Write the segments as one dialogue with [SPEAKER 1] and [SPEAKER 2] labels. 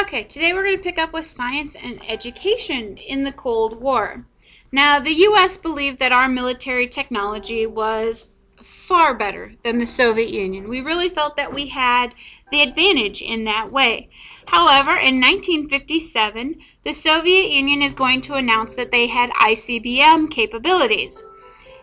[SPEAKER 1] Okay, today we're going to pick up with science and education in the Cold War. Now, the U.S. believed that our military technology was far better than the Soviet Union. We really felt that we had the advantage in that way. However, in 1957, the Soviet Union is going to announce that they had ICBM capabilities.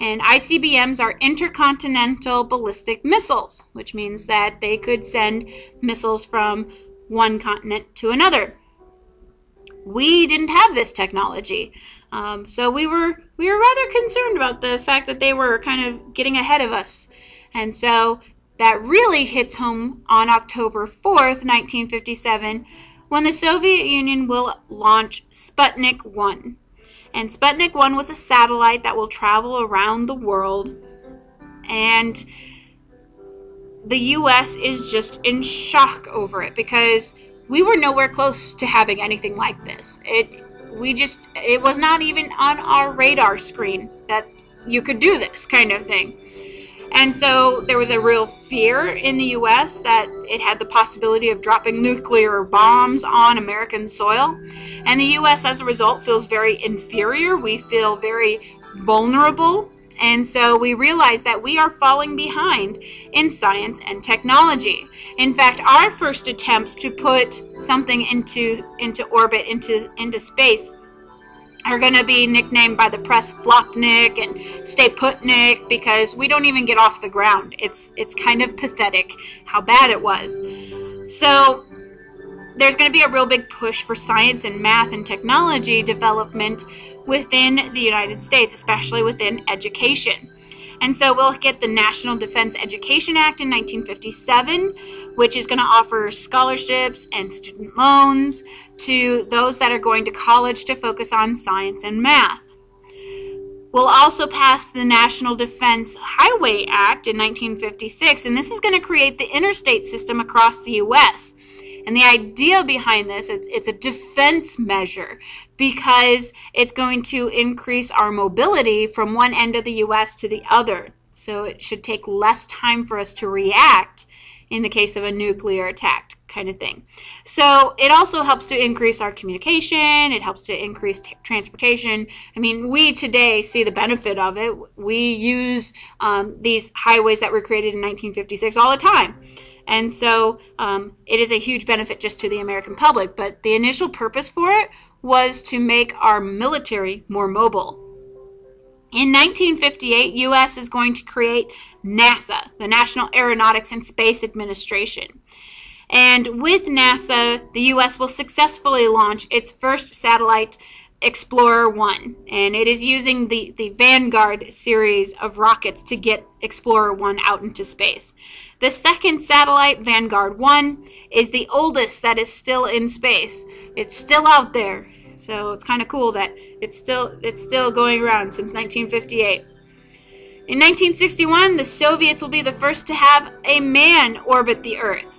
[SPEAKER 1] And ICBMs are intercontinental ballistic missiles, which means that they could send missiles from one continent to another. We didn't have this technology, so we were rather concerned about the fact that they were kind of getting ahead of us. And so that really hits home on October 4th, 1957, when the Soviet Union will launch Sputnik 1. And Sputnik 1 was a satellite that will travel around the world, and the U.S. is just in shock over it because we were nowhere close to having anything like this. It was not even on our radar screen that you could do this kind of thing. And so there was a real fear in the U.S. that it had the possibility of dropping nuclear bombs on American soil. And the U.S. as a result feels very inferior. We feel very vulnerable. And so we realize that we are falling behind in science and technology. In fact, our first attempts to put something into orbit, into space, are going to be nicknamed by the press Flopnik and Stay Putnik because we don't even get off the ground. It's kind of pathetic how bad it was. So there's going to be a real big push for science and math and technology development within the United States, especially within education. And so we'll get the National Defense Education Act in 1957, which is going to offer scholarships and student loans to those that are going to college to focus on science and math. We'll also pass the National Defense Highway Act in 1956, and this is going to create the interstate system across the U.S. And the idea behind this, it's a defense measure because it's going to increase our mobility from one end of the U.S. to the other. So it should take less time for us to react in the case of a nuclear attack kind of thing. So it also helps to increase our communication. It helps to increase transportation. I mean, we today see the benefit of it. We use these highways that were created in 1956 all the time. And so it is a huge benefit just to the American public. But the initial purpose for it was to make our military more mobile. In 1958, U.S. is going to create NASA, the National Aeronautics and Space Administration. And with NASA, the U.S. will successfully launch its first satellite, Explorer 1, and it is using the Vanguard series of rockets to get Explorer 1 out into space. The second satellite, Vanguard 1, is the oldest that is still in space. It's still out there, so it's kind of cool that it's still going around since 1958. In 1961, the Soviets will be the first to have a man orbit the Earth.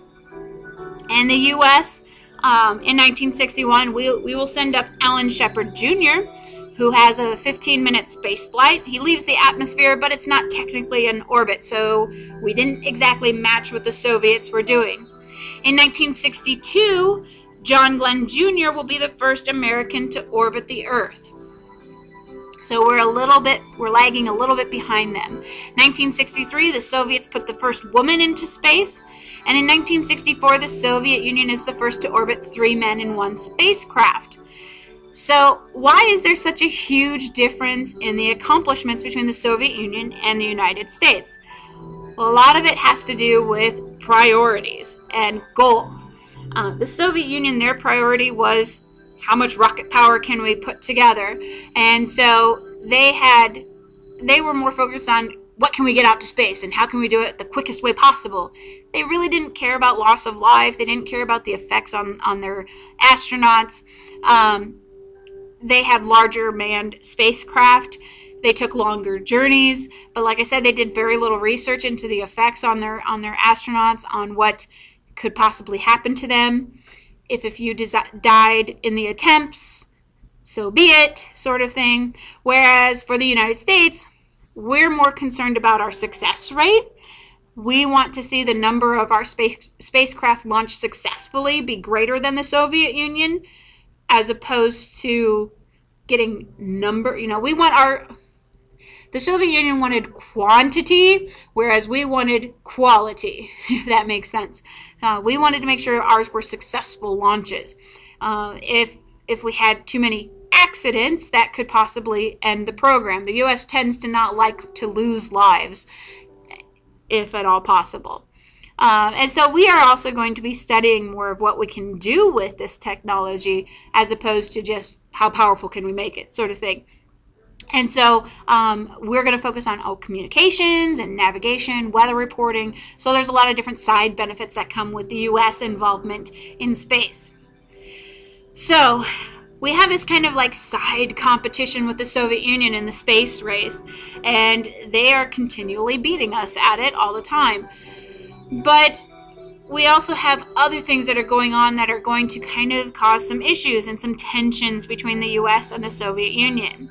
[SPEAKER 1] And the U.S., in 1961, we will send up Alan Shepard Jr., who has a 15-minute space flight. He leaves the atmosphere, but it's not technically an orbit, so we didn't exactly match what the Soviets were doing. In 1962, John Glenn Jr. will be the first American to orbit the Earth. So we're lagging a little bit behind them. 1963, the Soviets put the first woman into space. And in 1964, the Soviet Union is the first to orbit 3 men in 1 spacecraft. So why is there such a huge difference in the accomplishments between the Soviet Union and the United States? Well, a lot of it has to do with priorities and goals. The Soviet Union, their priority was how much rocket power can we put together? And so they were more focused on what can we get out to space and how can we do it the quickest way possible. They really didn't care about loss of life. They didn't care about the effects on their astronauts. They had larger manned spacecraft. They took longer journeys. But like I said, they did very little research into the effects on their astronauts, on what could possibly happen to them. If a few died in the attempts, so be it, sort of thing. Whereas for the United States, we're more concerned about our success rate. We want to see the number of our spacecraft launched successfully be greater than the Soviet Union, as opposed to getting number. We want the Soviet Union wanted quantity, whereas we wanted quality, if that makes sense. We wanted to make sure ours were successful launches. If we had too many accidents, that could possibly end the program. The U.S. tends to not like to lose lives, if at all possible. And so we are also going to be studying more of what we can do with this technology, as opposed to just how powerful can we make it, sort of thing. And so we're going to focus on communications and navigation, weather reporting. So there's a lot of different side benefits that come with the U.S. involvement in space. So we have this kind of like side competition with the Soviet Union in the space race, and they are continually beating us at it all the time. But we also have other things that are going on that are going to kind of cause some issues and some tensions between the U.S. and the Soviet Union.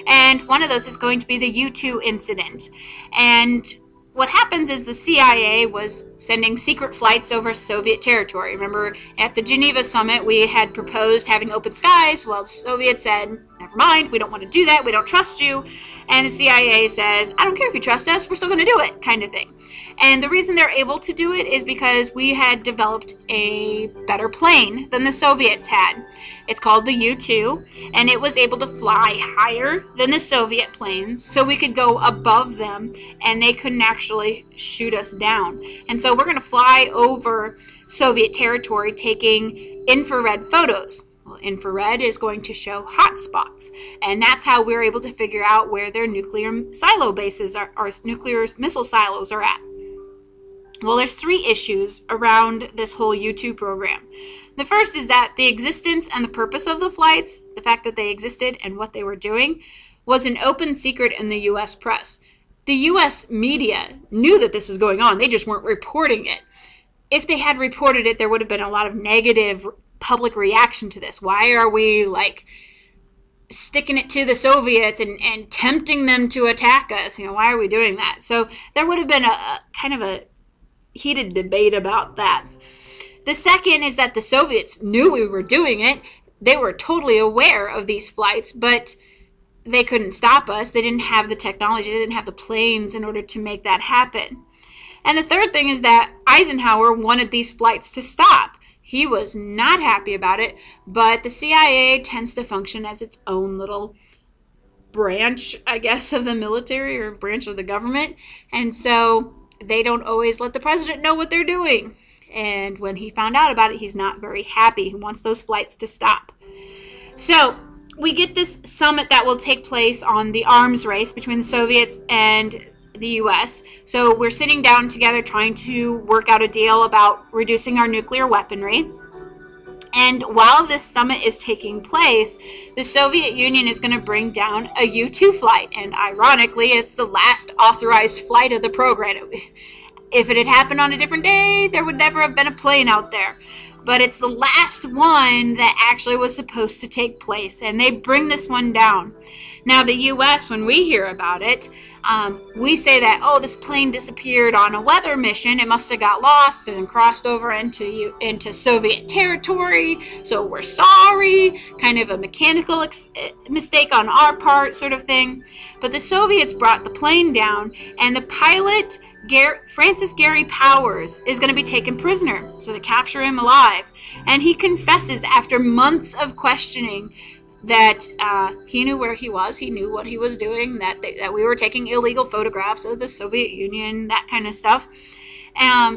[SPEAKER 1] And one of those is going to be the U-2 incident. And what happens is the CIA was sending secret flights over Soviet territory. Remember, at the Geneva summit, we had proposed having open skies. Well, the Soviets said, never mind, we don't want to do that, we don't trust you. And the CIA says, I don't care if you trust us, we're still going to do it, kind of thing. And the reason they're able to do it is because we had developed a better plane than the Soviets had. It's called the U-2, and it was able to fly higher than the Soviet planes, so we could go above them, and they couldn't actually shoot us down. And so we're going to fly over Soviet territory taking infrared photos. Well, infrared is going to show hot spots, and that's how we're able to figure out where their nuclear silo bases are, or nuclear missile silos are at. Well, there's 3 issues around this whole U-2 program. The first is that the existence and the purpose of the flights, the fact that they existed and what they were doing, was an open secret in the U.S. press. The U.S. media knew that this was going on. They just weren't reporting it. If they had reported it, there would have been a lot of negative public reaction to this. Why are we, sticking it to the Soviets and tempting them to attack us? Why are we doing that? So there would have been a kind of a heated debate about that. The second is that the Soviets knew we were doing it. They were totally aware of these flights, but they couldn't stop us. They didn't have the technology, they didn't have the planes in order to make that happen. And the third thing is that Eisenhower wanted these flights to stop. He was not happy about it, but the CIA tends to function as its own little branch, I guess, of the military, or branch of the government. And so they don't always let the president know what they're doing. And when he found out about it, he's not very happy. He wants those flights to stop. So we get this summit that will take place on the arms race between the Soviets and the U.S. So we're sitting down together trying to work out a deal about reducing our nuclear weaponry. And while this summit is taking place, the Soviet Union is going to bring down a U-2 flight. And ironically, it's the last authorized flight of the program. If it had happened on a different day, there would never have been a plane out there. But it's the last one that actually was supposed to take place. And they bring this one down. Now, the U.S., when we hear about it, we say that, oh, this plane disappeared on a weather mission. It must have got lost and crossed over into Soviet territory. So we're sorry. Kind of a mechanical mistake on our part, sort of thing. But the Soviets brought the plane down, and the pilot, Francis Gary Powers, is going to be taken prisoner. So they capture him alive. And he confesses after months of questioning that he knew where he was, he knew what he was doing, that we were taking illegal photographs of the Soviet Union, that kind of stuff.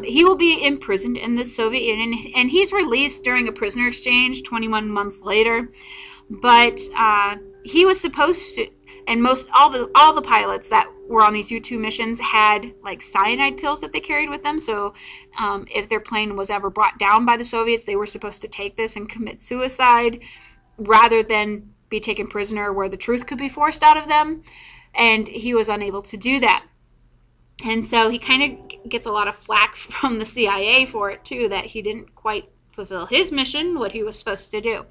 [SPEAKER 1] He will be imprisoned in the Soviet Union, and he's released during a prisoner exchange 21 months later. But he was supposed to, and all the pilots that were on these U-2 missions had cyanide pills that they carried with them. So if their plane was ever brought down by the Soviets, they were supposed to take this and commit suicide, rather than be taken prisoner where the truth could be forced out of them. And he was unable to do that. And so he kind of gets a lot of flack from the CIA for it, too, that he didn't quite fulfill his mission, what he was supposed to do.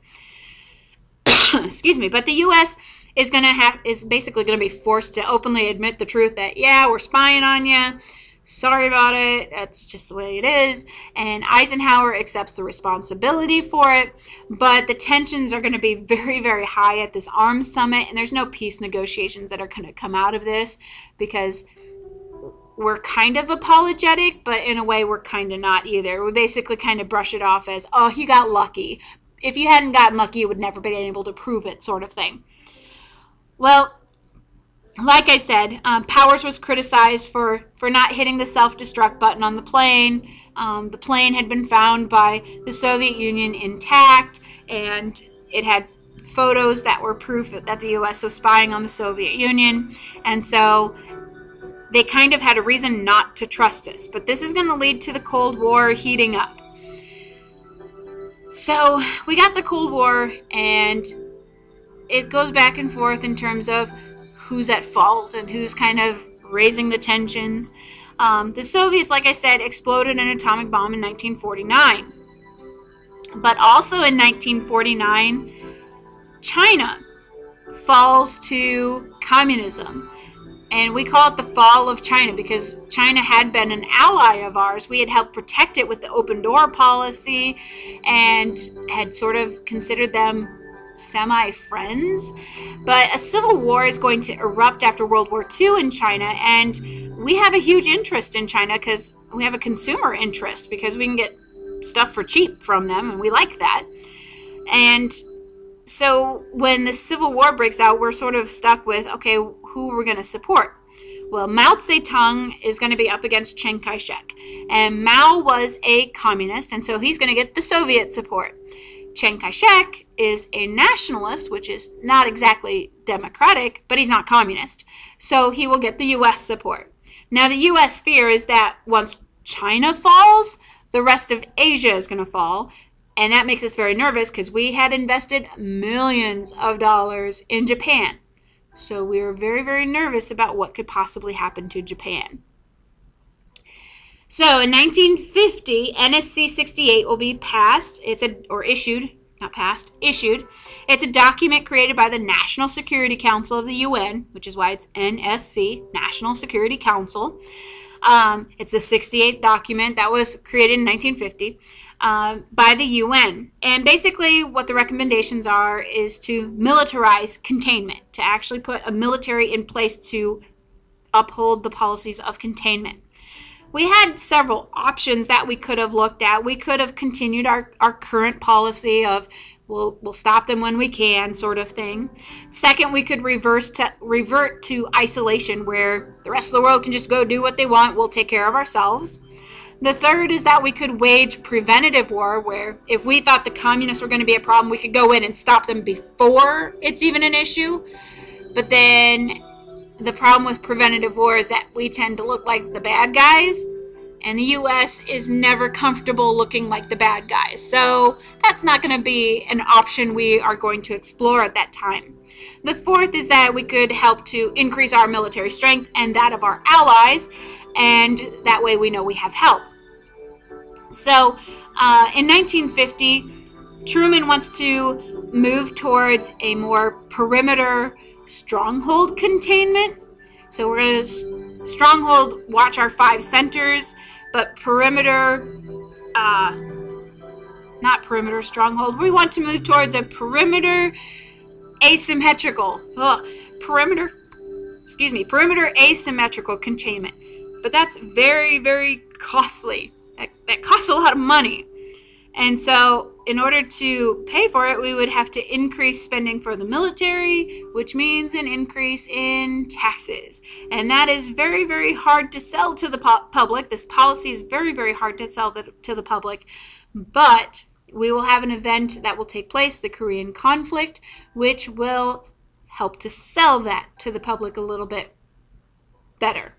[SPEAKER 1] Excuse me. But the U.S. is basically going to be forced to openly admit the truth that, yeah, we're spying on you. sorry about it, that's just the way it is. And Eisenhower accepts the responsibility for it, but the tensions are going to be very, very high at this arms summit, and there's no peace negotiations that are going to come out of this, because we're kind of apologetic, but in a way we're kind of not either. We basically kind of brush it off as, oh, you got lucky. If you hadn't gotten lucky, you would never be able to prove it, sort of thing. Well, like I said, Powers was criticized for not hitting the self-destruct button on the plane. The plane had been found by the Soviet Union intact, and it had photos that were proof that the U.S. was spying on the Soviet Union. And so they kind of had a reason not to trust us. But this is going to lead to the Cold War heating up. So we got the Cold War, and it goes back and forth in terms of who's at fault and who's kind of raising the tensions. The Soviets, like I said, exploded an atomic bomb in 1949. But also in 1949, China falls to communism. And we call it the fall of China because China had been an ally of ours. We had helped protect it with the open door policy and had sort of considered them semi-friends. But a civil war is going to erupt after World War II in China, and we have a huge interest in China because we have a consumer interest because we can get stuff for cheap from them, and we like that. And so when the Civil War breaks out, we're sort of stuck with, okay, who we're going to support. Well, Mao Zedong is going to be up against Chiang Kai-shek. And Mao was a communist, and so he's going to get the Soviet support. Chiang Kai-shek is a nationalist, which is not exactly democratic, but he's not communist. So he will get the U.S. support. Now, the U.S. fear is that once China falls, the rest of Asia is going to fall. And that makes us very nervous because we had invested millions of dollars in Japan. So we were very, very nervous about what could possibly happen to Japan. So in 1950, NSC 68 will be passed. Issued. It's a document created by the National Security Council of the UN, which is why it's NSC, National Security Council. It's the 68th document that was created in 1950 by the UN. And basically what the recommendations are is to militarize containment, to actually put a military in place to uphold the policies of containment. We had several options that we could have looked at. We could have continued our current policy of we'll stop them when we can, sort of thing. Second, we could revert to isolation where the rest of the world can just go do what they want. We'll take care of ourselves. The third is that we could wage preventative war, where if we thought the communists were going to be a problem, we could go in and stop them before it's even an issue. But then the problem with preventative war is that we tend to look like the bad guys, and the U.S. is never comfortable looking like the bad guys. So that's not going to be an option we are going to explore at that time. The fourth is that we could help to increase our military strength and that of our allies, and that way we know we have help. So in 1950, Truman wants to move towards a more perimeter stronghold containment. So we're going to stronghold watch our 5 centers, but perimeter, not perimeter stronghold. We want to move towards a perimeter asymmetrical, perimeter asymmetrical containment. But that's very, very costly. That costs a lot of money. And so in order to pay for it, we would have to increase spending for the military, which means an increase in taxes. And that is very, very hard to sell to the public. This policy is very, very hard to sell to the public. But we will have an event that will take place, the Korean conflict, which will help to sell that to the public a little bit better.